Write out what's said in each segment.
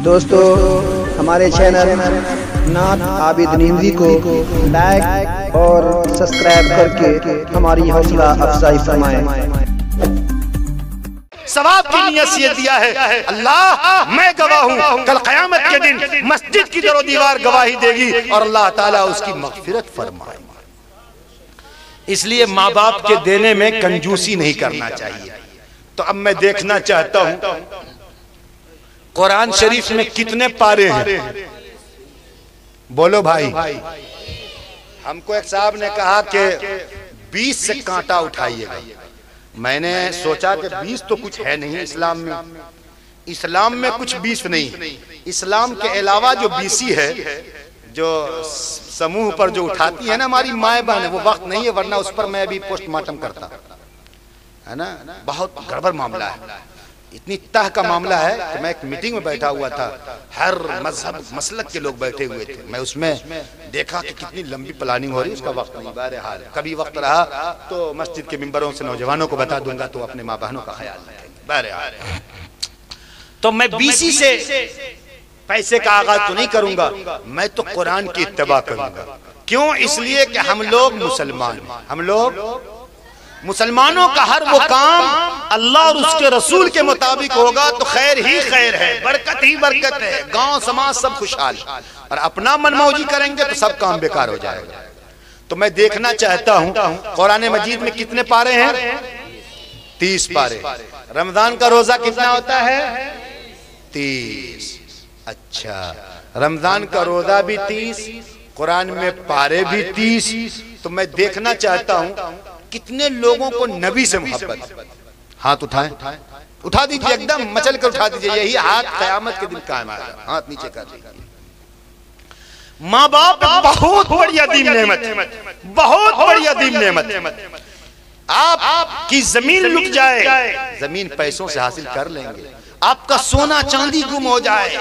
दोस्तों हमारे चैनल नाथ आबिद नीमजी को लाइक और सब्सक्राइब करके हमारी हौसला अफजाई फरमाएं। सवाब की नियत से दिया है। अल्लाह मैं गवाह हूँ, कल क़यामत के दिन मस्जिद की दरो दीवार गवाही देगी और अल्लाह ताला उसकी मग़फ़िरत फरमाएगा। इसलिए माँ बाप के देने में कंजूसी नहीं करना चाहिए। तो अब मैं देखना चाहता हूँ कुरान शरीफ में कितने पारे हैं, बोलो भाई। हमको एक साहब ने कहा कि 20 से कांटा उठाइएगा। मैंने सोचा कि 20 तो कुछ है नहीं इस्लाम में। इस्लाम में कुछ 20 नहीं, इस्लाम के अलावा जो 20 है, जो समूह पर जो उठाती है ना हमारी माए बहन, वो वक्त नहीं है, वरना उस पर मैं अभी पोस्टमार्टम करता है ना। बहुत गड़बड़ मामला है, इतनी तह का मामला है कि मैं एक मीटिंग में बैठा हुआ था, हर मजहब मसलक के लोग बैठे हुए थे। मैं उसमें देखा कि कितनी लंबी प्लानिंग हो रही है, उसका वक्त नहीं। बहरहाल कभी वक्त रहा तो मस्जिद के मिंबरों से नौजवानों को बता दूंगा, तो अपने माँ बहनों का ख्याल रखेंगे। बहरहाल तो मैं बीसी से पैसे का आगाज तो नहीं करूंगा, मैं तो कुरान की इत्तबा करूंगा। क्यों? इसलिए कि हम लोग मुसलमान, हम लोग मुसलमानों का हर वो काम अल्लाह और उसके रसूल के मुताबिक होगा तो खैर ही खैर है, बरकत ही बरकत है, गांव समाज सब खुशहाल। और अपना मनमौजी करेंगे तो सब काम बेकार हो जाएगा। तो मैं देखना चाहता हूं कुरान मजीद में कितने पारे हैं? 30 पारे। रमजान का रोजा कितना होता है? 30। अच्छा, रमजान का रोजा भी 30, कुरान में पारे भी 30। तो मैं देखना चाहता हूं कितने लोगों को नबी से मोहब्बत। हाथ उठाएं, उठा दीजिए, एकदम मचल कर उठा दीजिए। यही हाथ कयामत के दिन कायम आएगा। हाथ नीचे कर दीजिए। माँ बाप बहुत बड़ी अदीम नेमत, बहुत बड़ी अदीम नेमत। आपकी जमीन लुट जाए, जमीन पैसों से हासिल कर लेंगे, आपका सोना चांदी गुम हो जाए,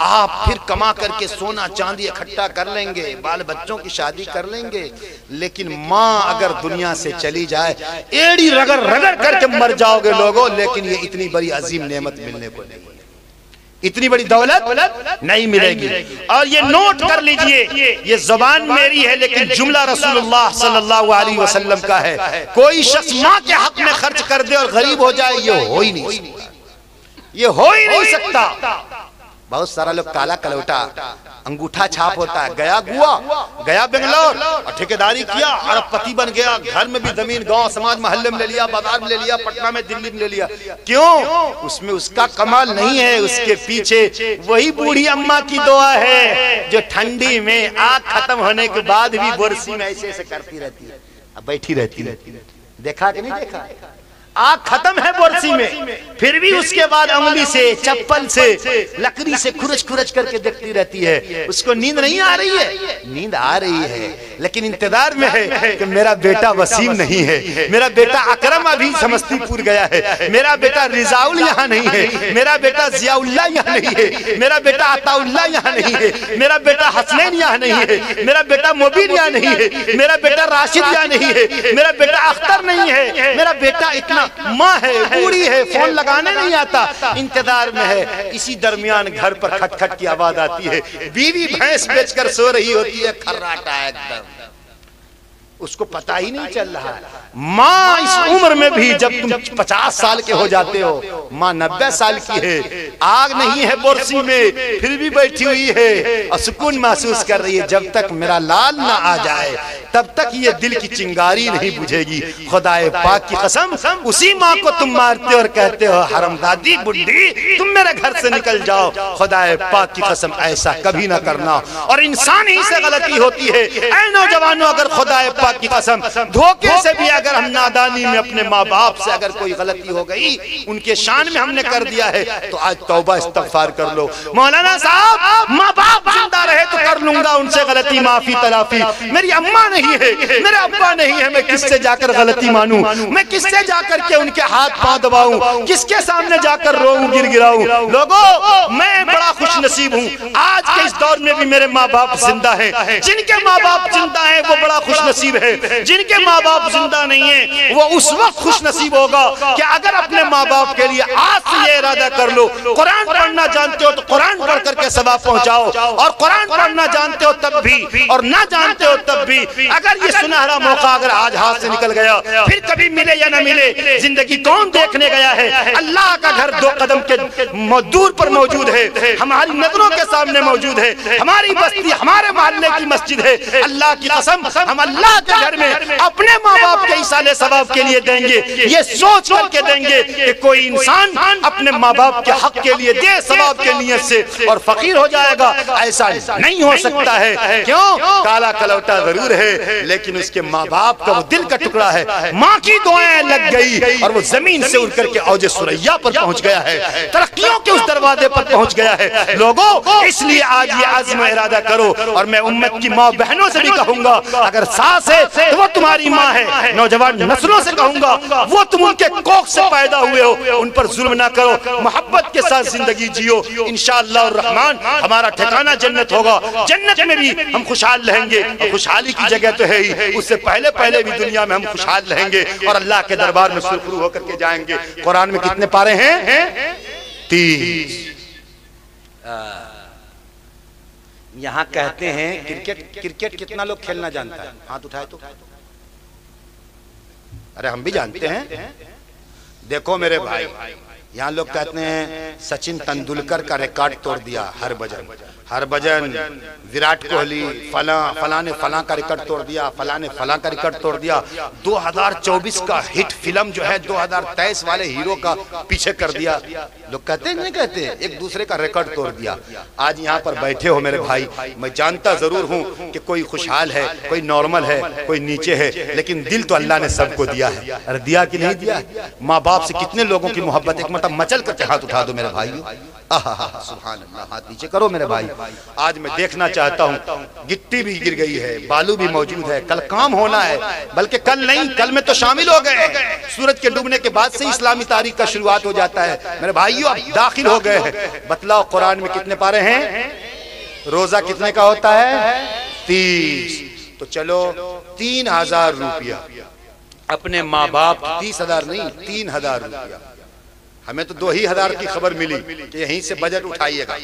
आप फिर कमा करके सोना चांदी इकट्ठा कर लेंगे, बाल बच्चों की शादी कर लेंगे, लेकिन माँ अगर दुनिया से चली जाए, एड़ी रगड़ रगड़ करके मर जाओगे लोगों, लेकिन ये इतनी बड़ी अजीम नेमत मिलने को नहीं, इतनी बड़ी दौलत नहीं मिलेगी। और ये नोट कर लीजिए, ये जुबान मेरी है लेकिन जुमला रसूलुल्लाह सल्लल्लाहु अलैहि वसल्लम का है। कोई शख्स माँ के हक में खर्च कर दे और गरीब हो जाए, ये हो ही नहीं सकता, ये हो ही नहीं सकता। बहुत सारा लोग काला कलौटा, अंगूठा छाप होता है, गया गुआ, गया बेंगलोर और ठेकेदारी किया और पति बन गया, घर में भी जमीन गांव समाज मोहल्ले में ले लिया, बाजार में ले लिया, पटना में दिल्ली में ले लिया। क्यों? उसमें उसका कमाल नहीं है, उसके पीछे वही बूढ़ी अम्मा की दुआ है जो ठंडी में आग खत्म होने के बाद भी बोरसी में ऐसे ऐसे करती रहती है, अब बैठी रहती है। देखा कि नहीं देखा? आग खत्म है बोरसी में, फिर भी उसके बाद अंगुली से, चप्पल से, लकड़ी से खुरच खुरच करके देखती रहती है। उसको नींद नहीं आ रही है? नींद आ रही है, लेकिन इंतजार में है कि मेरा बेटा वसीम नहीं है, मेरा बेटा अकरम अभी समस्तीपुर गया है, मेरा बेटा रिजाउल यहाँ नहीं है, मेरा बेटा जियाउल्लाह यहाँ नहीं है, मेरा बेटा अताउल्लाह यहाँ नहीं है, मेरा बेटा हसनैन यहाँ नहीं है, मेरा बेटा मुबीन यहाँ नहीं है, मेरा बेटा राशिद यहाँ नहीं है, मेरा बेटा अख्तर नहीं है, मेरा बेटा इतना माँ है, बूढ़ी है, फोन लगाने नहीं आता, इंतजार में है। इसी दरमियान घर पर खटखट की आवाज आती है, बीवी भैंस बेचकर सो रही होती है, खर्राटा है एकदम, उसको पता ही नहीं चल रहा है। माँ इस उम्र में भी, जब तुम 50 साल के हो जाते हो, माँ 90 साल की है, आग नहीं है बोरसी में, फिर भी बैठी हुई है और सुकून महसूस कर रही है। जब तक मेरा लाल ना आ जाए तब तक ये दिल की चिंगारी नहीं बुझेगी। खुदाए पाक की कसम, उसी माँ को तुम मारते और कहते हो हरामजादी बुड्ढी, तुम मेरे घर से निकल जाओ। खुदाए पाक की कसम, ऐसा कभी ना करना। और इंसान ही से गलती होती है। ऐ नौजवानों, अगर खुदाए पाक की कसम धोखे से भी अगर हम नादानी में अपने माँ बाप से अगर कोई गलती हो गई, उनके शान में हमने कर दिया है, तो आज तौबा इस्तगफार कर लो। मौलाना साहब, माँ बाप जिंदा रहे तो कर लूंगा उनसे गलती माफी तलाफी, मेरी अम्मा नहीं है, मेरे अब्बा नहीं है, मैं किससे जाकर गलती मानूं? मैं किससे जाकर के उनके हाथ पांव दबाऊं? किसके सामने जाकर रोऊं, गिड़गिड़ाऊं? लोगों, मैं बड़ा खुश नसीब हूँ। आज के इस दौर में भी मेरे माँ बाप जिंदा हैं। जिनके माँ बाप जिंदा हैं वो बड़ा खुश नसीब है। जिनके माँ बाप जिंदा नहीं है वो उस वक्त खुश नसीब होगा कि अगर अपने माँ बाप के लिए आज से ये इरादा कर लो, कुरान पढ़ना जानते हो तो कुरान पढ़ करके सवाब पहुंचाओ, और कुरान पढ़ना जानते हो तब भी और ना जानते हो तब भी, अगर ये सुनहरा मौका अगर आज हाथ से निकल गया फिर कभी मिले या ना मिले, जिंदगी कौन देखने गया है। अल्लाह का घर 2 कदम के दूर पर मौजूद है, हमारी नजरों के सामने मौजूद है, हमारी बस्ती हमारे मोहल्ले की मस्जिद है। अल्लाह की कसम हम अल्लाह के घर में अपने माँ बाप के इसाले सवाब के लिए देंगे, ये सोच करके देंगे कि कोई इंसान अपने माँ बाप के हक के लिए दे सवाब के नियत से और फकीर हो जाएगा, ऐसा नहीं हो सकता है। क्यों? काला कलौटा जरूर है लेकिन उसके माँ बाप का वो दिल का टुकड़ा है। माँ की दुआएं लग गई और वो जमीन से उड़ करके औजे सुरैया पर पहुंच गया है, तरक्कियों के उस दरवाजे पर पहुंच गया है। लोगों, इसलिए आज ये आज़म इरादा करो, और मैं उम्मत की माँ बहनों से भी कहूंगा, अगर सास है तो वो तुम्हारी माँ है। नौजवान नस्लों से कहूंगा, वो तुम उनके कोख से पैदा हुए हो, उन पर जुल्म ना करो, मोहब्बत के साथ जिंदगी जियो। इंशाअल्लाह रहमान हमारा ठिकाना जन्नत होगा, जन्नत में भी हम खुशहाल रहेंगे। और खुशहाली की जगह तो है ही, उससे पहले भी दुनिया में हम खुशहाल रहेंगे और अल्लाह के दरबार में सुरखरू होकर के जाएंगे। कुरान में कितने पारे हैं? 30। यहाँ कहते हैं क्रिकेट कितना लोग खेलना जानता है? हाथ उठाए तो। अरे हम भी जानते हैं। देखो मेरे भाई, यहाँ लोग कहते हैं सचिन तेंदुलकर का रिकॉर्ड तोड़ दिया, हरभजन, विराट कोहली, फला ने फला का रिकॉर्ड तोड़ दिया, फला ने फला का रिकॉर्ड तोड़ दिया। 2024 का हिट फिल्म जो है 2023 वाले हीरो का पीछे कर दिया। लोग कहते हैं नहीं कहते, एक दूसरे का रिकॉर्ड तोड़ दिया। आज यहाँ पर बैठे हो मेरे भाई, मैं जानता जरूर हूँ कि कोई खुशहाल है, कोई नॉर्मल है, कोई नीचे है, लेकिन दिल तो अल्लाह ने सबको दिया है। अरे दिया कि नहीं दिया? माँ बाप से कितने लोगों की मोहब्बत, एक मतलब मचल करके हाथ उठा दो मेरे भाई। सुभान अल्लाह, हाथ नीचे करो मेरे भाई। आज मैं देखना चाहता हूँ, गिट्टी भी गिर गई है, बालू भी मौजूद है, कल काम होना है, बल्कि कल नहीं, कल में तो शामिल हो गए। सूरज के डूबने के बाद से इस्लामी तारीख का शुरुआत हो जाता है मेरे भाइयों, अब दाखिल हो गए हैं। बतलाओ कुरान में कितने पारे हैं? रोजा कितने का होता है? 30। तो चलो 3000 रुपया अपने माँ बाप, 30,000 नहीं 3000 रुपया। हमें तो 2,000 की खबर मिली कि यहीं से बजट उठाइएगा।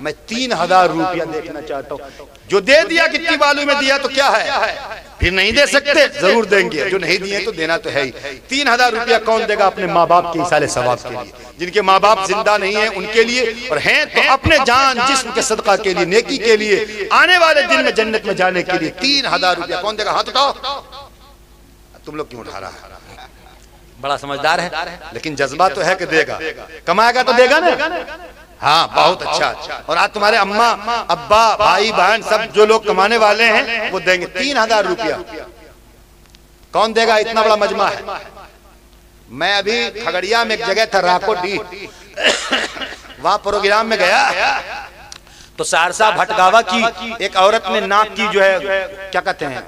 मैं 3000 रुपया देखना चाहता हूँ। जो दे दिया कितनी बालू में दिया तो क्या है, फिर नहीं दे सकते, जरूर देंगे। जो नहीं दिए तो देना तो है ही। 3000 रुपया कौन देगा अपने माँ बाप के इसाले सवाब के लिए? जिनके माँ बाप जिंदा नहीं है उनके लिए, और हैं तो अपने जान जिस्म के सदका के लिए, नेकी के लिए, आने वाले दिन में जन्नत में जाने के लिए 3000 रुपया कौन देगा? हाथ उठाओ। तुम लोग क्यों उठा रहा है? बड़ा समझदार है, लेकिन जज्बा तो है कि देगा, कमाएगा तो देगा ना। हाँ, बहुत अच्छा। और आज तुम्हारे अम्मा अब्बा भाई बहन सब जो लोग कमाने वाले हैं वो देंगे 3000 रुपया। कौन देगा? इतना बड़ा मजमा है। मैं अभी खगड़िया में एक जगह था, राकोडी, वहां प्रोग्राम में गया तो सहरसा भटगावा की एक औरत ने नाक की जो है क्या कहते हैं,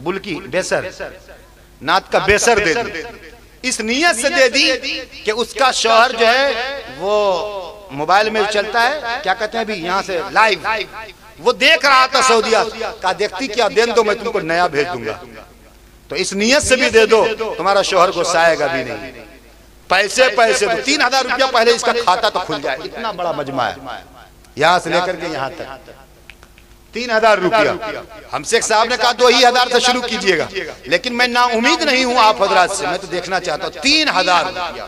बुलकी, बेसर, नाक का बेसर दे दी। इस नियत से दे दी कि उसका शौहर जो है वो मोबाइल में चलता है, क्या कहते हैं अभी यहाँ से लाइव, वो देख रहा था सऊदीया का। देखती क्या, देन दो मैं तुमको नया भेज दूंगा। तो इस नियत से भी दे दो, तुम्हारा शौहर गुस्साएगा भी नहीं। पैसे दो, 3000 रुपया पहले इसका खाता तो खुल जाए। इतना बड़ा मजमा है, यहाँ से लेकर के यहाँ तक 3000 रुपया। हमसे एक साहब ने कहा 2000 से शुरू कीजिएगा, लेकिन मैं ना उम्मीद नहीं हूं आप हजरात से। मैं तो देखना चाहता हूं 3000 रुपया,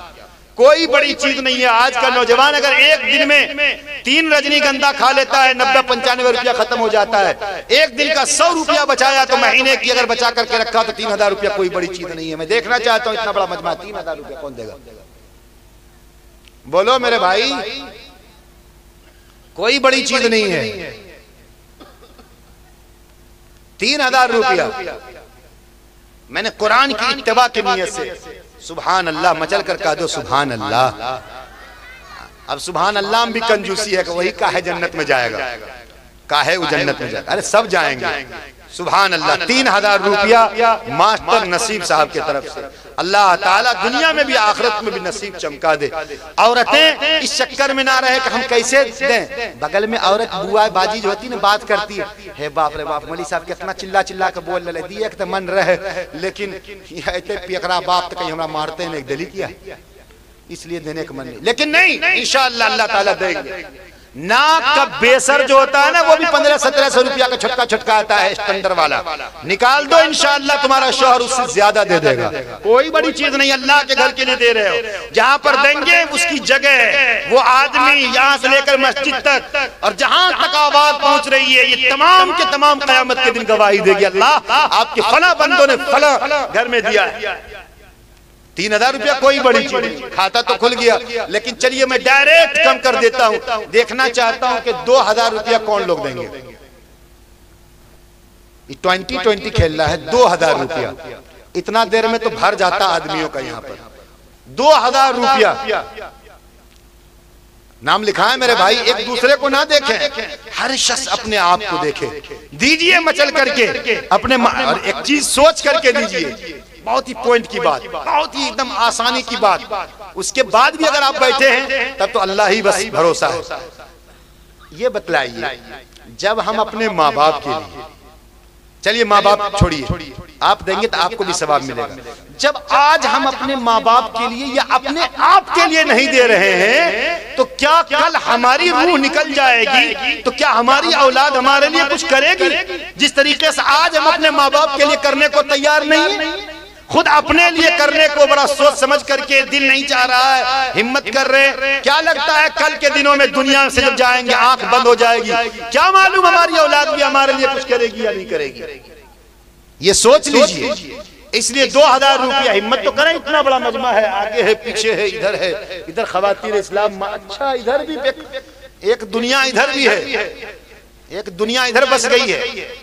कोई बड़ी चीज नहीं है। आज का नौजवान अगर एक दिन में 3 रजनीगंधा खा लेता है, 90-95 रुपया खत्म हो जाता है। एक दिन का 100 रुपया बचाया तो महीने की अगर बचा करके रखा तो 3000 रुपया कोई बड़ी चीज नहीं है। मैं देखना चाहता हूं इतना बड़ा मजमा, 3000 रुपया कौन देगा? बोलो मेरे भाई, कोई बड़ी चीज नहीं है। 3000 रुपया मैंने कुरान की इत्तिबा की नियत से, सुभान अल्लाह, मचल कर कह दो सुभान अल्लाह। अब सुभान अल्लाह भी कंजूसी है कि वही काहे जन्नत में जाएगा, काहे वो जन्नत में जाएगा? अरे सब जाएंगे। सुभान अल्लाह। 3000 रुपया मास्टर नसीब साहब की तरफ से अल्लाह ताला दुनिया में भी आखिरत में भी नसीब चमका दे। औरतें इस चक्कर में ना रहे कि हम कैसे दें। बगल में औरत बुआ बाजी जो होती है ना, बात करती है बाप रे बाप, मौलवी साहब कितना चिल्ला चिल्ला के बोल रहे, दिए तो मन रहे, लेकिन पियकरा बाप तो कहीं हमरा मारते हैं, दली किया, इसलिए देने का मन नहीं। लेकिन नहीं, इंशाअल्लाह अल्लाह ताला देंगे। नाक का बेसर जो होता है ना, वो भी 1500-1700 रुपया का छटका छटका आता है, स्टैंडर्ड वाला, निकाल दो, इंशाअल्लाह तुम्हारा शौहर उससे ज्यादा दे देगा। कोई बड़ी चीज नहीं, अल्लाह के घर के लिए दे रहे हो। जहां पर देंगे उसकी जगह, वो आदमी यहां से लेकर मस्जिद तक और जहां तक आवाज पहुंच रही है, ये तमाम के तमाम कयामत के दिन गवाही देगी, अल्लाह आपके फला बंदों ने फला घर में दिया है। 3000 रुपया कोई बड़ी चीज नहीं, खाता तो खुल गया। लेकिन चलिए मैं डायरेक्ट कम कर देता हूं, देखना चाहता हूं कि 2000 रुपया कौन लोग देंगे। 2020 खेल रहा है, 2000 रुपया इतना देर में तो भर जाता आदमियों का। यहाँ पर 2000 रुपया नाम लिखा है मेरे भाई। एक दूसरे को ना देखें, हर शख्स अपने आप को देखे। दीजिए मचल करके अपने, और एक चीज सोच करके दीजिए, बहुत ही पॉइंट की बात, बहुत ही एकदम आसानी की बात। उसके बाद भी अगर आप बैठे हैं तब तो अल्लाह ही बस भरोसा है। ये बतलाइए, जब हम अपने माँ बाप के लिए, चलिए माँ बाप छोड़िए, आप देंगे तो आपको भी सवाब मिलेगा। जब आज हम अपने माँ बाप के लिए या अपने आप के लिए नहीं दे रहे हैं, तो क्या कल हमारी रूह निकल जाएगी? तो क्या हमारी औलाद हमारे लिए कुछ करेगी? जिस तरीके से आज हम अपने माँ बाप के लिए करने को तैयार नहीं है, खुद अपने लिए करने को बड़ा सोच समझ करके दिल नहीं चाह रहा है, हिम्मत कर रहे हैं। क्या लगता है कल के दिनों में दुनिया से जब जाएंगे आंख बंद हो जाएगी, क्या मालूम हमारी औलाद भी हमारे लिए कुछ करेगी या नहीं करेगी? ये सोच लीजिए। इसलिए 2000 रुपया हिम्मत तो करें। इतना बड़ा मजमा है, आगे है, पीछे है, इधर है, इधर खवातीन इस्लाम, अच्छा इधर भी एक दुनिया, इधर भी है एक दुनिया, इधर बस गई है,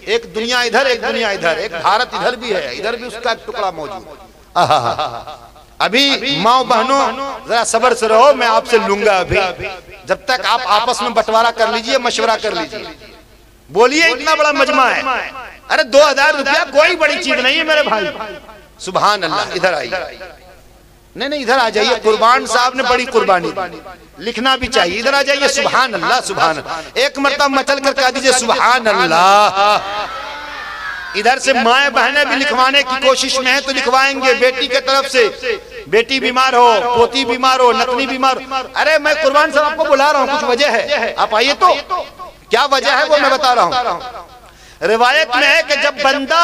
एक दुनिया इधर, एक दुनिया इधर, एक भारत इधर भी है, इधर भी उसका एक टुकड़ा मौजूद। अभी माँ बहनों जरा सब्र से रहो, मैं आपसे लूंगा अभी, जब तक आप आपस में बंटवारा कर लीजिए, मशवरा कर लीजिए। बोलिए, इतना बड़ा मजमा है। अरे 2000 रुपया कोई बड़ी चीज नहीं है मेरे भाई। सुभान अल्लाह। इधर आइए, नहीं इधर आ जाइए। कुर्बान साहब ने बड़ी कुर्बानी दी, लिखना भी चाहिए। इधर आ जाइए। सुभान अल्लाह, सुभान अल्लाह। एक मरतबा मचल कर कह दीजिए सुभान अल्लाह। इधर से माएं बहनें भी लिखवाने की कोशिश में है तो लिखवाएंगे। बेटी के तरफ से, बेटी बीमार हो, पोती बीमार हो, नतनी बीमार हो। अरे मैं कुर्बान साहब आपको बुला रहा हूँ, कुछ वजह है, आप आइए। तो क्या वजह है वो मैं बता रहा हूँ। रिवायत में है कि जब बंदा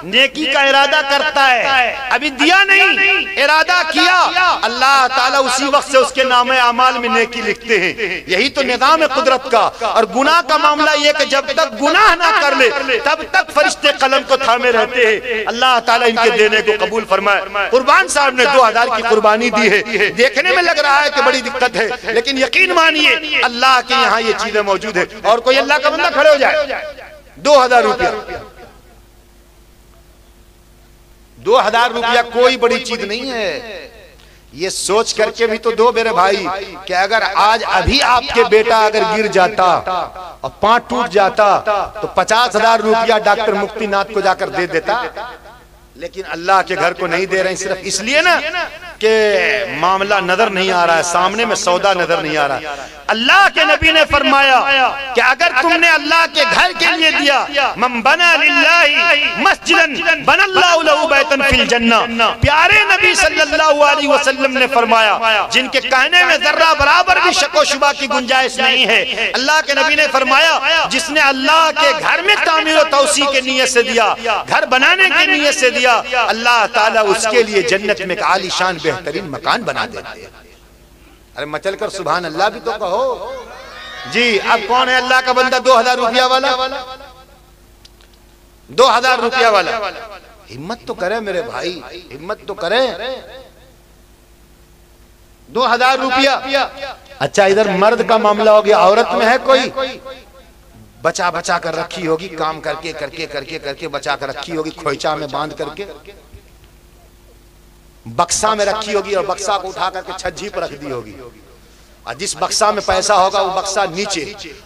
नेकी का इरादा करता है, अभी दिया नहीं, इरादा किया, अल्लाह ताला उसी वक्त से उसके नामे अमाल में नेकी लिखते हैं। यही तो निज़ाम है कुदरत का। और गुनाह का मामला ये कि जब तक गुनाह ना कर ले तब तक फरिश्ते कलम को थामे रहते हैं। अल्लाह ताला इनके देने को कबूल फरमाए। कुर्बान साहब ने 2000 की कुर्बानी दी है। देखने में लग रहा है कि बड़ी दिक्कत है, लेकिन यकीन मानिए अल्लाह के यहाँ ये चीजें मौजूद है। और कोई अल्लाह का बंदा खड़े हो जाए, 2000 रुपया, 2000 रुपया कोई बड़ी चीज नहीं है। ये सोच करके भी तो दो मेरे भाई कि अगर आज अभी आपके बेटा अगर गिर जाता और पांव टूट जाता तो 50,000 रुपया डॉक्टर मुक्तिनाथ को जाकर दे देता। लेकिन अल्लाह के घर को नहीं दे रहे हैं, सिर्फ इसलिए ना कि मामला नजर नहीं आ रहा है, सामने में सौदा नजर नहीं आ रहा है। अल्लाह के नबी ने फरमाया कि अगर तुमने अल्लाह के घर के लिए दिया, मन बना लिल्लाहि मस्जिदन बनल्लाहु लहु बैतन फिल जन्नह। प्यारे नबी सल्लल्लाहु अलैहि वसल्लम ने फरमाया, जिनके कहने में जर्रा बराबर भी शको शुबा की गुंजाइश नहीं है, अल्लाह के नबी ने फरमाया जिसने अल्लाह के घर में तामीर और तौसी के नियत से दिया, घर बनाने की नियत से दिया, अल्लाह ताला उसके लिए जन्नत में एक आलीशान बेहतरीन मकान बना देते हैं। अरे मचल कर सुभान अल्लाह भी तो कहो जी। अब कौन है अल्लाह का बंदा 2000 रुपया वाला? 2000 रुपया वाला हिम्मत तो करे मेरे भाई, हिम्मत तो करे। 2000 रुपया। अच्छा इधर मर्द का मामला हो गया, औरत में है कोई बचा बचा कर रखी होगी, काम करके करके करके करके बचा कर रखी होगी, खोइचा में बांध करके बक्सा में रखी होगी और बक्सा को उठा करके छज्जी पर रख दी होगी। और जिस बक्सा में पैसा होगा वो बक्सा नीचे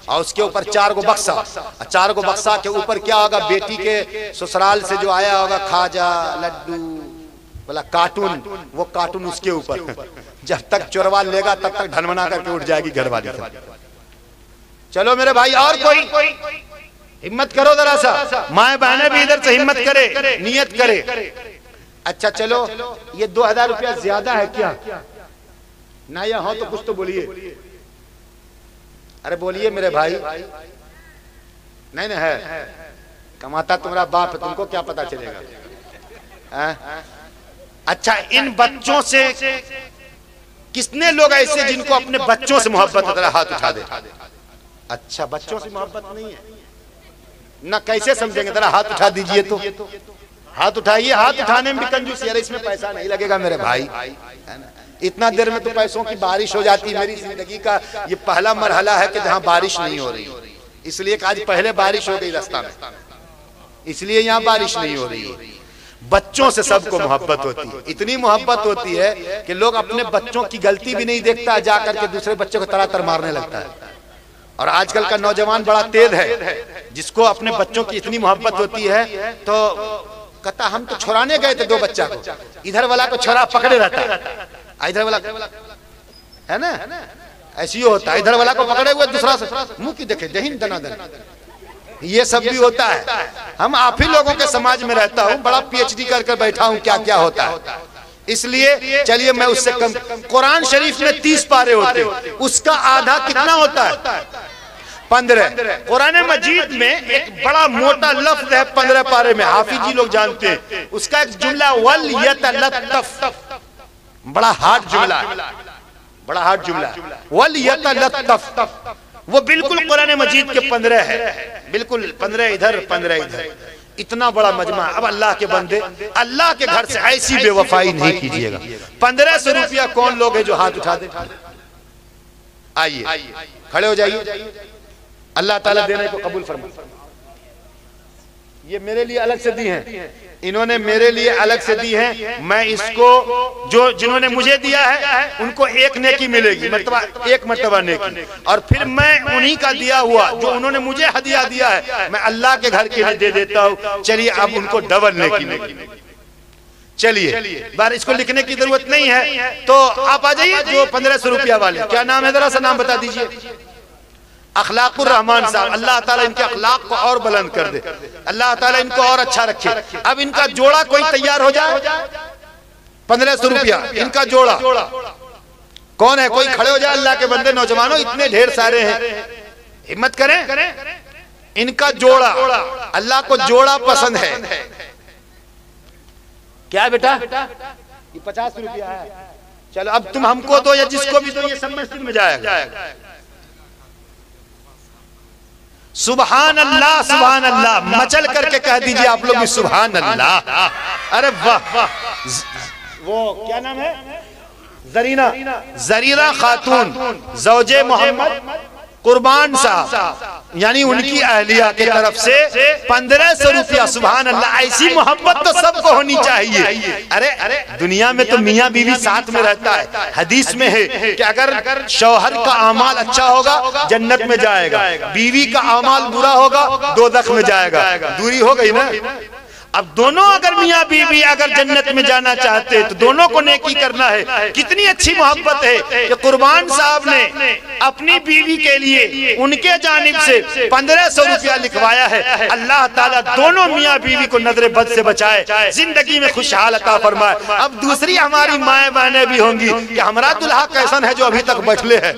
और उसके ऊपर 4 गो बक्सा, और 4 गो बक्सा के ऊपर क्या होगा? बेटी के ससुराल से जो आया होगा खाजा, लड्डू, बोला कार्टून, वो कार्टून उसके ऊपर, जब तक चोरवा लेगा तब तक ढनमना करके उठ जाएगी घर वाली। चलो मेरे भाई, और कोई हिम्मत करो जरा सा, माए बहने भी इधर से हिम्मत करे, नियत करे। अच्छा चलो, ये 2000 रुपया ज्यादा है क्या? ना या हो तो कुछ तो बोलिए। अरे बोलिए मेरे भाई। नहीं नहीं है, कमाता तुम्हारा बाप है, तुमको क्या पता चलेगा? अच्छा, इन बच्चों से कितने लोग ऐसे जिनको अपने बच्चों से मोहब्बत है? हाथ उठा दे। अच्छा, बच्चों से मोहब्बत नहीं है ना, कैसे समझेंगे? जरा हाथ उठा दीजिए तो, हाथ उठाइए। हाथ उठाने में भी कंजूसी, अरे इसमें पैसा नहीं लगेगा मेरे भाई, है ना? इतना देर में तो पैसों की बारिश हो जाती है। मेरी जिंदगी का ये पहला मरहला है कि जहां बारिश नहीं हो रही, इसलिए आज पहले बारिश हो गई रास्ता में, इसलिए यहाँ बारिश नहीं हो रही है। बच्चों से सबको मोहब्बत होती है, इतनी मोहब्बत होती है कि लोग अपने बच्चों की गलती भी नहीं देखता, जाकर के दूसरे बच्चों को तरातर मारने लगता है। और आजकल का नौजवान बड़ा तेज है, जिसको अपने बच्चों की इतनी मोहब्बत होती है तो कहता हम तो छुड़ाने गए थे 2 बच्चा को, इधर वाला को छोरा पकड़े रहता है, इधर वाला है ना, ऐसी होता है, इधर वाला को पकड़े हुए दूसरा से मुंह की देखे दहीन दनादन, ये सब भी होता है। हम आप ही लोगों के समाज में रहता हूँ, बड़ा पीएचडी करके बैठा हूँ क्या क्या होता है। इसलिए चलिए मैं उससे कम, कुरान शरीफ में 30 पारे होते हैं, उसका आधा कितना होता है? 15। कुरान मजीद में एक बड़ा मोटा लफ्ज है 15 पारे में, हाफिज जी लोग जानते हैं, उसका एक जुमला वल यतलत्तफ, बड़ा हार्ड जुमला है, बड़ा हार्ड जुमला, वल यतलत्तफ, वो बिल्कुल कुरान मजीद के 15 है, बिल्कुल 15 इधर 15 इधर, इतना बड़ा मजमा। अब अल्लाह के बंदे, अल्लाह के घर से ऐसी बेवफाई नहीं कीजिएगा। 1500 रुपया कौन लोग है जो हाथ उठा दे? आइए खड़े हो जाइए, अल्लाह ताला देने को कबूल फरमाए। ये मेरे लिए अलग से दी हैं, इन्होंने मेरे लिए अलग से दी है। मैं इसको जो जिन्होंने मुझे दिया है उनको एक नेकी मिलेगी, मतलब एक मर्तबा नेकी, और फिर मैं उन्हीं का दिया हुआ जो उन्होंने मुझे हदिया दिया है मैं अल्लाह के घर के लिए दे देता हूँ। चलिए अब उनको डबल नेकी मिलेगी। चलिए बार इसको लिखने की जरूरत नहीं है, तो आप आ जाइए जो 1500 रुपया वाले। क्या नाम है, जरा सा नाम बता दीजिए। अखलाकुर रहमान साहब, अल्लाह ताला इनके अखलाक को और बुलंद कर दे, अल्लाह ताला इनको और अच्छा रखे। अब इनका जोड़ा कोई तैयार हो जाए, 1500 रुपया इनका जोड़ा। कौन है, कोई खड़े हो जाए अल्लाह के बंदे, नौजवानों इतने ढेर सारे हैं, हिम्मत करें। इनका जोड़ा, अल्लाह को जोड़ा पसंद है। क्या है बेटा? ये 50 रुपया है। चलो अब तुम हमको दो या जिसको भी दो, ये सब मस्जिद में जाएगा। सुभान अल्लाह, सुभान अल्लाह, मचल करके कह दीजिए आप लोग भी सुभान अल्लाह। अरे वाह, वो क्या नाम है? जरीना, जरीना खातून ज़ौजे मोहम्मद कुर्बान साहब, यानी उनकी अहलिया की तरफ से 1500 रुपया। सुभान अल्लाह, ऐसी मोहब्बत तो सबको होनी चाहिए। अरे दुनिया में तो मियाँ बीवी साथ में रहता है, हदीस में है कि अगर शौहर का अमाल अच्छा होगा जन्नत में जाएगा, बीवी का अमाल बुरा होगा दोज़ख में जाएगा। दूरी हो गई ना। अब दोनों अगर मियाँ बीवी अगर जन्नत में जाना चाहते तो दोनों को नेकी करना है। कितनी अच्छी मोहब्बत है कि कुर्बान साहब ने अपनी बीवी के लिए उनके जानिब से 1500 रुपया लिखवाया है। अल्लाह ताला दोनों मियाँ बीवी को नजर बद से बचाए, जिंदगी में खुशहाल अता फरमाए। अब दूसरी हमारी माएँ बहनें भी होंगी कि हमारा दुल्हा कैसन है जो अभी तक बैठले है।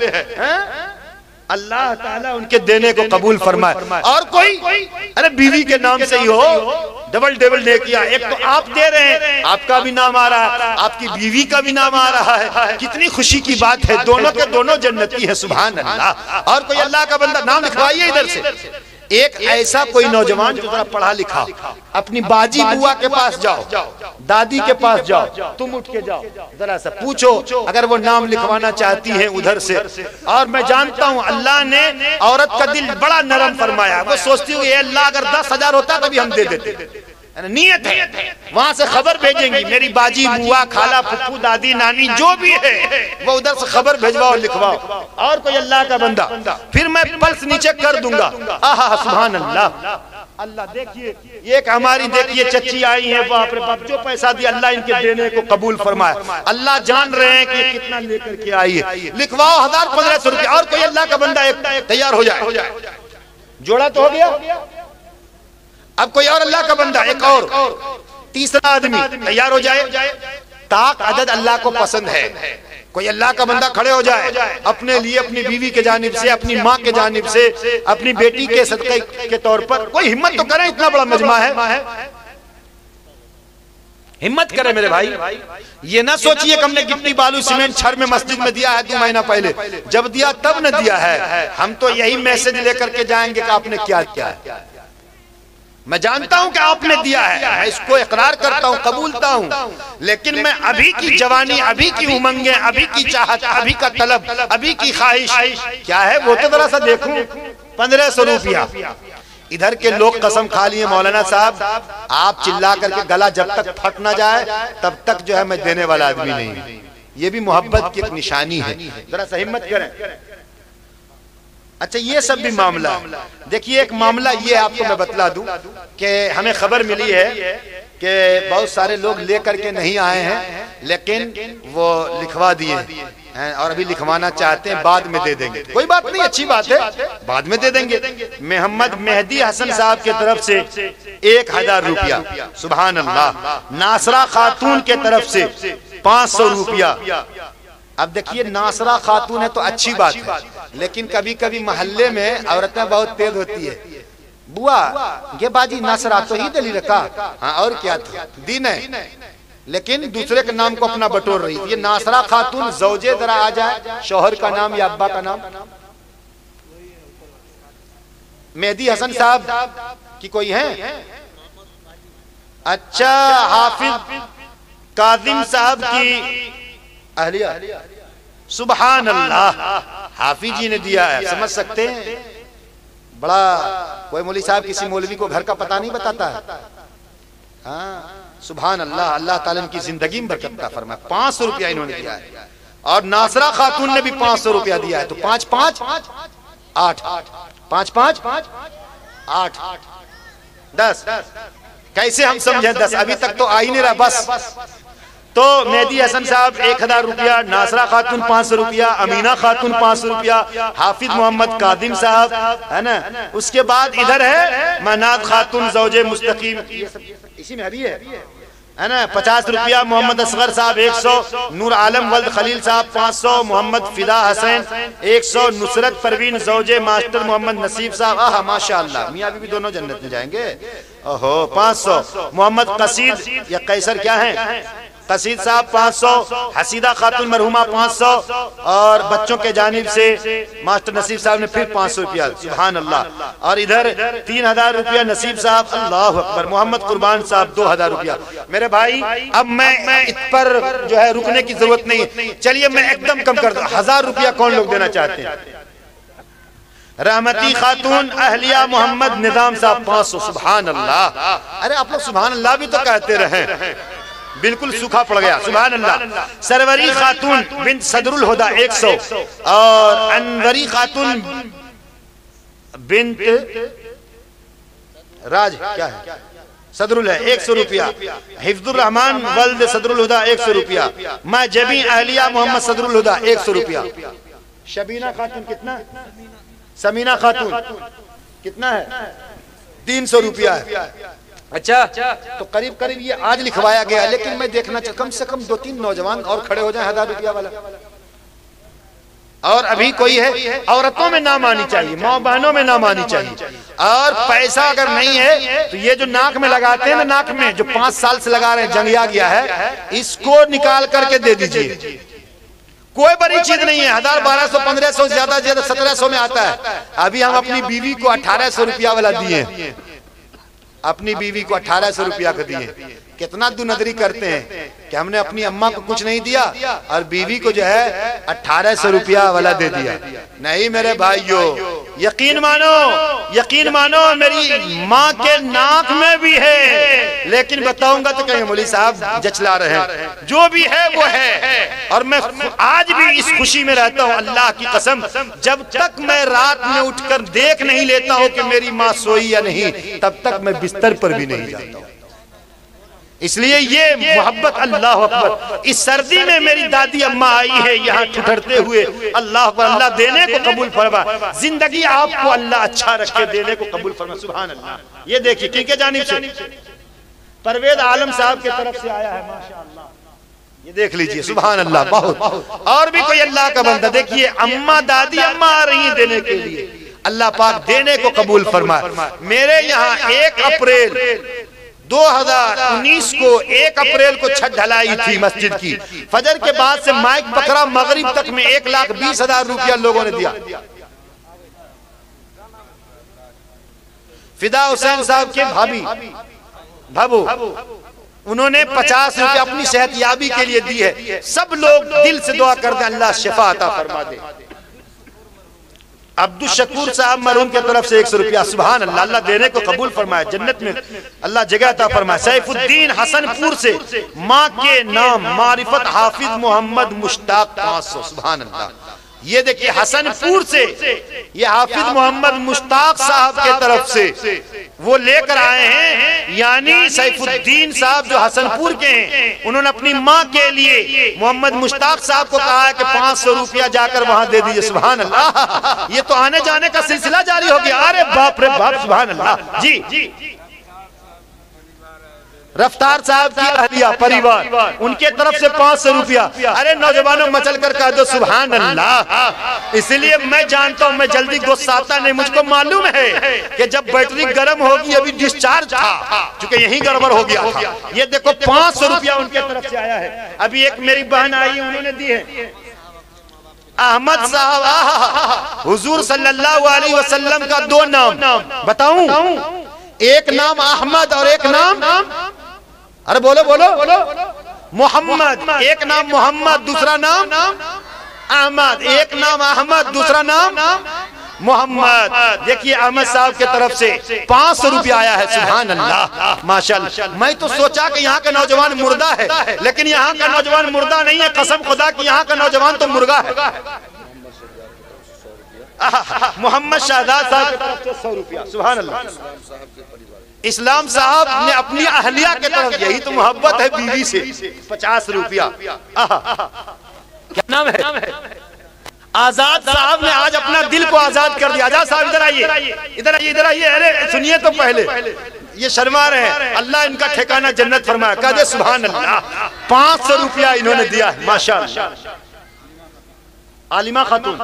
अल्लाह ताला उनके देने को कबूल फरमाए। और कोई, अरे बीवी के नाम से ही हो, डबल डबल ने किया। एक तो आप दे रहे हैं, आपका भी नाम आ रहा है, आपकी बीवी का भी नाम आ रहा है, कितनी खुशी की बात है। दोनों के दोनों जन्नती है, सुभान अल्लाह। और कोई अल्लाह का बंदा, नाम लिखवाइए इधर से। एक ऐसा कोई नौजवान जो जरा पढ़ा लिखा, अपनी बाजी बुआ के पास जाओ, दादी के पास जाओ, तुम उठ के जाओ, जरा सा पूछो अगर वो नाम लिखवाना चाहती हैं उधर से। और मैं जानता हूँ अल्लाह ने औरत का दिल बड़ा नरम फरमाया। वो सोचती हूँ अल्लाह अगर 10,000 होता तभी हम दे देते। नियत है, वहां से खबर भेजेंगी, मेरी बाजी बुआ खाला फुफू दादी नानी जो भी है वो उधर से खबर भेजवाओ लिखवाओ। और कोई अल्लाह का बंदा, फिर मैं पल्स नीचे कर दूंगा। आहा सुभान अल्लाह, अल्लाह देखिए, एक हमारी देखिए चच्ची आई है, बाप रे बाप, जो पैसा दिया अल्लाह इनके देने को कबूल फरमाए। अल्लाह जान रहे हैं कि कितना लेकर के आई है। लिखवाओ 1000-1500 रुपया, और कोई अल्लाह का बंदा एक तैयार हो जाए, जोड़ा तो हो गया। अब कोई और अल्लाह का बंदा, एक और तीसरा आदमी तैयार हो जाए। ताक अदद अल्लाह को पसंद है। कोई अल्लाह का बंदा खड़े हो जाए, अपने लिए, अपनी बीवी के जानिब से, अपनी माँ के जानिब से, अपनी बेटी के सदक़े के तौर पर कोई हिम्मत तो करे। इतना बड़ा मजमा है, हिम्मत करे मेरे भाई। ये ना सोचिए कि हमने गिट्टी बालू सीमेंट छर में मस्जिद में दिया है 2 महीना पहले, जब दिया तब न दिया है। हम तो यही मैसेज लेकर के जाएंगे कि आपने क्या किया है। मैं जानता हूं कि आपने दिया है, मैं इसको इकरार करता हूं, कबूलता हूं, लेकिन मैं अभी की जवानी, अभी की उमंगे, अभी की चाहत, अभी का तलब, अभी की ख्वाहिश क्या है वो तो जरा सा देखूं। 1500 रुपया। इधर के लोग कसम खा लिए मौलाना साहब, आप चिल्ला करके गला जब तक फट ना जाए तब तक जो है मैं देने वाला आदमी नहीं। ये भी मोहब्बत की एक निशानी है, जरा सा हिम्मत करें। अच्छा, ये सब भी मामला है। देखिए, एक मामला ये आपको मैं बतला दूं कि हमें खबर मिली है कि बहुत सारे लोग लेकर के नहीं आए हैं, लेकिन वो लिखवा दिए हैं और अभी लिखवाना चाहते हैं, बाद में दे देंगे। कोई बात नहीं, अच्छी बात है, बाद में दे देंगे। मोहम्मद मेहदी हसन साहब की तरफ से 1000 रुपया, सुभान अल्लाह। नासरा खातून के तरफ से 500 रुपया। अब देखिए, नासरा खातून है तो अच्छी बात है, लेकिन कभी कभी मोहल्ले में औरतें बहुत तेज होती है। बुआ ये बाजी नासरा तो ही दली रखा, हाँ और क्या था, दिन है, लेकिन दूसरे के नाम को अपना बटोर रही। ये नासरा खातून जौजे जरा आ जाए, शौहर का नाम या अब्बा का नाम। मेहदी हसन साहब की कोई है? अच्छा, हाफिज काजिम साहब की अहलिया, सुभान अल्लाह, हाफिज जी ने दिया है। समझ सकते हैं, बड़ा कोई मौलवी साहब किसी मौलवी को घर का पता नहीं बताता है। हाँ, सुभान अल्लाह, अल्लाह ताला इनकी जिंदगी में बरकत का फरमाए। 500 रुपया इन्होंने दिया है, और नासरा खातून ने भी 500 रुपया दिया है। तो 5-5 8, 5-5 8 10। कैसे हम समझें 10? अभी तक तो आ ही नहीं रहा। बस तो मेहदी हसन साहब 1000 रुपया, नासरा खातून 500 रुपया, अमीना खातून 500 रुपया, हाफिज मोहम्मद कादिम साहब है ना। उसके बाद इधर है मनात खातून जौजे मुस्तकीम, इसी में अभी है ना, 50 रुपया। मोहम्मद असगर साहब 100, नूर आलम वल्द खलील साहब 500, मोहम्मद फिदा हसैन 100, नुसरत परवीन जौजे मास्टर मोहम्मद नसीब साहब, आहा माशाअल्लाह, मियां बीवी दोनों जन्नत में जाएंगे। ओहो 500। मोहम्मद कसीद या कैसर क्या है, कसीद साहब 500, हसीदा खातून मरहुमा 500, और बच्चों के जानिब से मास्टर नसीब साहब ने फिर 500 रुपया, सुभान अल्लाह। और इधर 3000 रुपया नसीब साहब, अल्लाह अकबर। मोहम्मद कुर्बान साहब 2000 रुपया। मेरे भाई, अब मैं इस पर जो है रुकने की जरूरत नहीं, चलिए मैं एकदम कम कर दूं। 1000 रुपया कौन लोग देना चाहते हैं? रहमती खातून अहलिया मोहम्मद निजाम साहब 500, सुभान अल्लाह। अरे आप लोग सुभान अल्लाह भी तो कहते रहे, बिल्कुल सूखा पड़ गया, सुभान अल्लाह। सरवरी खातून बिन सदरुल हुदा 100, और अनवरी खातून बिन्त राज क्या है, सदरुल है 100 रुपया। हिफ्जुर रहमान वल्द सदरुल हुदा 100 रुपया। मैं जबी अहलिया मोहम्मद सदरुल हुदा 100 रुपया। शबीना खातून कितना? समीना खातून कितना है? 300 रुपया है। अच्छा, तो करीब करीब ये आज लिखवाया गया, लेकिन मैं देखना चाहता कम से कम 2-3 नौजवान और खड़े हो जाए 1000 रुपया वाला। और अभी कोई है, औरतों में नाम आनी चाहिए, माँ बहनों में नाम आनी चाहिए। और पैसा अगर नहीं है तो ये जो नाक में लगाते हैं ना, नाक में जो 5 साल से लगा रहे हैं, जंगिया गया है, इसको निकाल करके दे दीजिए। कोई बड़ी चीज नहीं है। 1000, 1200, 1500, ज्यादा ज्यादा 1700 में आता है। अभी हम अपनी बीवी को 1800 रुपया वाला दिए, अपनी बीवी को 1800 रुपया का दिए। कितना दुनदरी करते हैं कि हमने अपनी अम्मा को कुछ नहीं दिया और बीवी को जो है 1800 रुपया वाला दे दिया। नहीं मेरे भाइयों, यकीन मानो मेरी माँ के नाक में भी है, लेकिन बताऊंगा तो कहेंगे मौलवी साहब जचला रहे हैं। जो भी है वो है। और मैं आज भी इस खुशी में रहता हूँ, अल्लाह की कसम, जब तक मैं रात में उठकर देख नहीं लेता हूँ कि मेरी माँ सोई या नहीं, तब तक मैं बिस्तर पर भी नहीं जाता हूँ। इसलिए ये मोहब्बत, अल्लाह अकबर। इस सर्दी में मेरी दादी अम्मा आई है यहाँ ठुठरते हुए। अल्लाह अकबर, अल्लाह देने को कबूल फरमा, जिंदगी आपको अल्लाह अच्छा रखे, देने को कबूल फरमा। सुभान अल्लाह। ये देखिए किनके जानिब से, परवेज आलम साहब की तरफ से आया है, माशाअल्लाह। ये देख लीजिए, सुभान अल्लाह। बहुत और भी कोई अल्लाह का बंदा, देखिए अम्मा दादी अम्मा आ रही है देने के लिए। अल्लाह पाक देने को कबूल फरमा। मेरे यहाँ 1 अप्रैल 2019 को 1 अप्रैल को छत ढलाई थी मस्जिद की। फजर के बाद से माइक पकड़ा, मगरिब तक में 1,20,000 रुपया लोगों ने दिया। फिदा हुसैन साहब के भाभी भाबू, उन्होंने 50 रुपया अपनी सेहतयाबी के लिए दी है। सब लोग दिल से दुआ कर दे, अल्लाह शिफा अता फरमा दे। अब्दुल शकूर साहब मरहूम की तरफ से 100 रुपया। सुभान अल्लाह, अल्लाह देने को कबूल फरमाए, जन्नत में अल्लाह जगह अता फरमाए। सैफुद्दीन हसनपुर से माँ के नाम मारिफत हाफिज मोहम्मद मुश्ताक 500। सुभान अल्लाह। ये देखिए हसनपुर से ये हाफिज मोहम्मद मुश्ताक साहब के तरफ से वो लेकर आए हैं, यानी सैफुद्दीन साहब जो हसनपुर के हैं, उन्होंने अपनी माँ के लिए मोहम्मद मुश्ताक साहब को कहा है कि 500 रुपया जाकर वहां दे दीजिए। सुभान अल्लाह। ये तो आने जाने का सिलसिला जारी हो गया। अरे बाप रे बाप, सुभान अल्लाह। जी रफ्तार साहब की अहलिया परिवार, उनके तरफ से 500 रुपया। अरे नौजवानों मचल कर कह दो सुभान अल्लाह। इसलिए मैं जानता हूं, मैं जल्दी गुस्साता नहीं। मुझको मालूम है कि जब बैटरी गर्म होगी, अभी डिस्चार्ज था, क्योंकि यही गड़बड़ हो गया था। ये देखो 500 रुपया उनके तरफ से आया है। अभी एक मेरी बहन आई, उन्होंने दी है। अहमद साहब, हुजूर सल्लल्लाहु अलैहि वसल्लम का 2 नाम बताऊं, एक नाम अहमद और एक नाम, अरे बोलो मोहम्मद। एक नाम मोहम्मद, दूसरा नाम अहमद। एक नाम अहमद, दूसरा नाम मोहम्मद। देखिए अहमद साहब के तरफ से 500 रुपया आया है। सुभान अल्लाह, माशाअल्लाह। मैं तो सोचा कि यहाँ का नौजवान मुर्दा है, लेकिन यहाँ का नौजवान मुर्दा नहीं है। कसम खुदा की यहाँ का नौजवान तो मुर्गा है। मोहम्मद शहजाद साहब की तरफ से 100 रुपया। सुभान अल्लाह। इस्लाम साहब ने अपनी अहलिया के तरफ, यही तो मोहब्बत है बीवी से, 50 रुपया। क्या नाम है? आजाद साहब ने आज अपना दिल को आजाद कर दिया। आजाद साहब इधर आइए, इधर आइए, इधर आइए। अरे सुनिए तो पहले, ये शर्मा रहे हैं। अल्लाह इनका ठिकाना जन्नत फरमाया। कह दे सुभान अल्लाह। 500 रुपया इन्होंने दिया है, माशाअल्लाह। आलिमा खातून,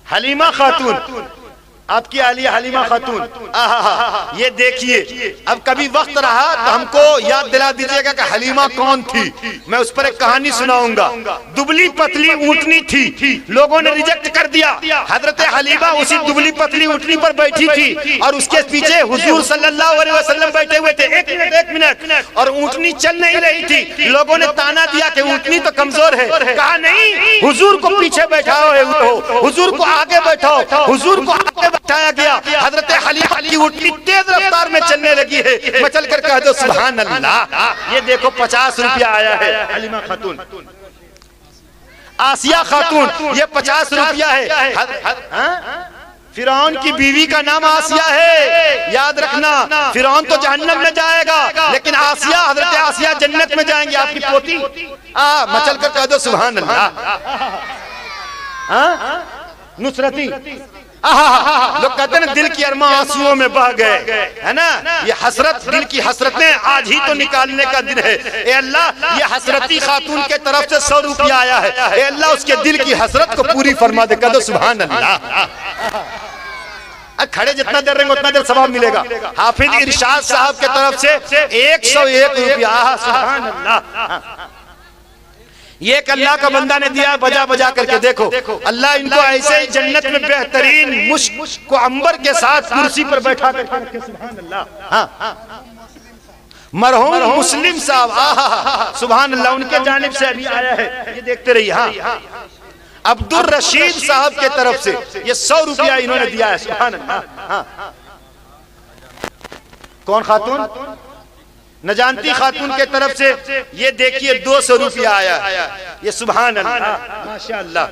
हलीमा खातून, आपकी आलिया हलीमा खातून। ये देखिए, अब कभी वक्त रहा तो हमको याद दिला दीजिएगा कि हलीमा कौन थी। मैं उस पर एक कहानी सुनाऊंगा। दुबली पतली ऊँटनी थी, लोगों ने रिजेक्ट कर दिया। हजरत हलीमा उसी दुबली पतली ऊँटनी पर बैठी थी और उसके पीछे हुजूर सल्लल्लाहु अलैहि वसल्लम बैठे हुए थे। एक मिनट, और ऊँटनी चल नहीं रही थी। लोगों ने ताना दिया कि ऊँटनी तो कमजोर है। कहा नहीं, हुजूर को पीछे बैठाओ, हुजूर को आगे बैठाओ। हुजूर को आगे बैठाया गया। हजरत हलीमा की ऊँटनी तेज रफ्तार में चलने लगी है। मचल कर कह दो सुभान अल्लाह। ये देखो 50 रुपया आया है। हलीमा खातून, आसिया खातून, ये 50 रुपया है। फिरौन की बीवी का नाम आसिया है, याद रखना। फिरौन तो जहन्नम में जाएगा, लेकिन आसिया, हजरत आसिया जन्नत में जाएंगे। आपकी पोती। मचल कर कह दो सुभान अल्लाह। नुसरती, लोग कहते हैं दिल की अरमा आंसुओं में बह गए, है ना। ये हसरत, दिल की हसरतें आज ही तो निकालने का दिन है। ए अल्लाह, ये हसरती खातून के तरफ से 100 रुपया आया है। ए अल्लाह, उसके दिल की हसरत को पूरी फरमा दे। कह दो सुभान अल्लाह। खड़े जितना देर रहेंगे उतना देर सवाब मिलेगा। हाफिज इरशाद साहब के तरफ से 101 रुपया। सुभान अल्लाह। ये एक अल्लाह का बंदा ने दिया बजा बजा करके। देखो अल्लाह इनको ऐसे ही जन्नत में बेहतरीन मुश्क को अंबर के साथ कुर्सी पर बैठा करके रखे। सुभान अल्लाह। हाँ, मरहूम मुस्लिम साहब, सुभान अल्लाह, उनके जानिब से अभी आया है, ये देखते रहिए। हाँ, अब्दुल रशीद साहब के तरफ से ये 100 रुपया इन्होंने दिया है। सुभान अल्लाह। हाँ, कौन खातून? न जानती खातून के तरफ से ये देखिए 200 रुपया आया। ये सुभान अल्लाह, माशाअल्लाह।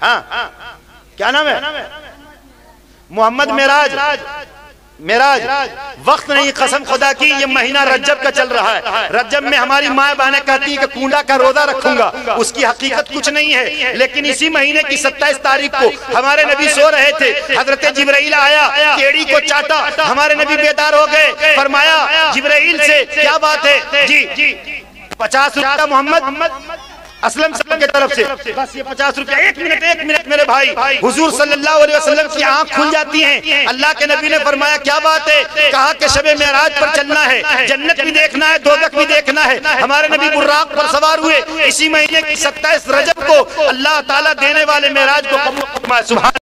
हाँ, क्या नाम है? मोहम्मद मेराज। वक्त नहीं, कसम खुदा की, ये महीना रज्जब का चल रहा है। रज्जब में हमारी माँ बहनें कहती है कि कूंडा का रोजा रखूंगा, उसकी हकीकत कुछ नहीं है। लेकिन इसी महीने की 27 तारीख को हमारे नबी सो रहे थे, हजरत जिब्राइल आया, केड़ी को चाटा, हमारे नबी बेदार हो गए। फरमाया जिब्राइल से, क्या बात है जी? 50 रुपया मोहम्मद असलम के तरफ से, बस ये 50 रुपया। एक मिनट मेरे भाई, हुजूर सल्लल्लाहु अलैहि वसल्लम की आंख खुल जाती है। अल्लाह के नबी ने फरमाया, क्या बात है? कहा कि शबे मेराज पर चलना है, जन्नत भी देखना है, दोज़ख भी देखना है। हमारे नबी बुर्राक पर सवार हुए। इसी महीने की 27 रजब को अल्लाह ताला देने वाले मेराज को कबूल फरमाए। सुभान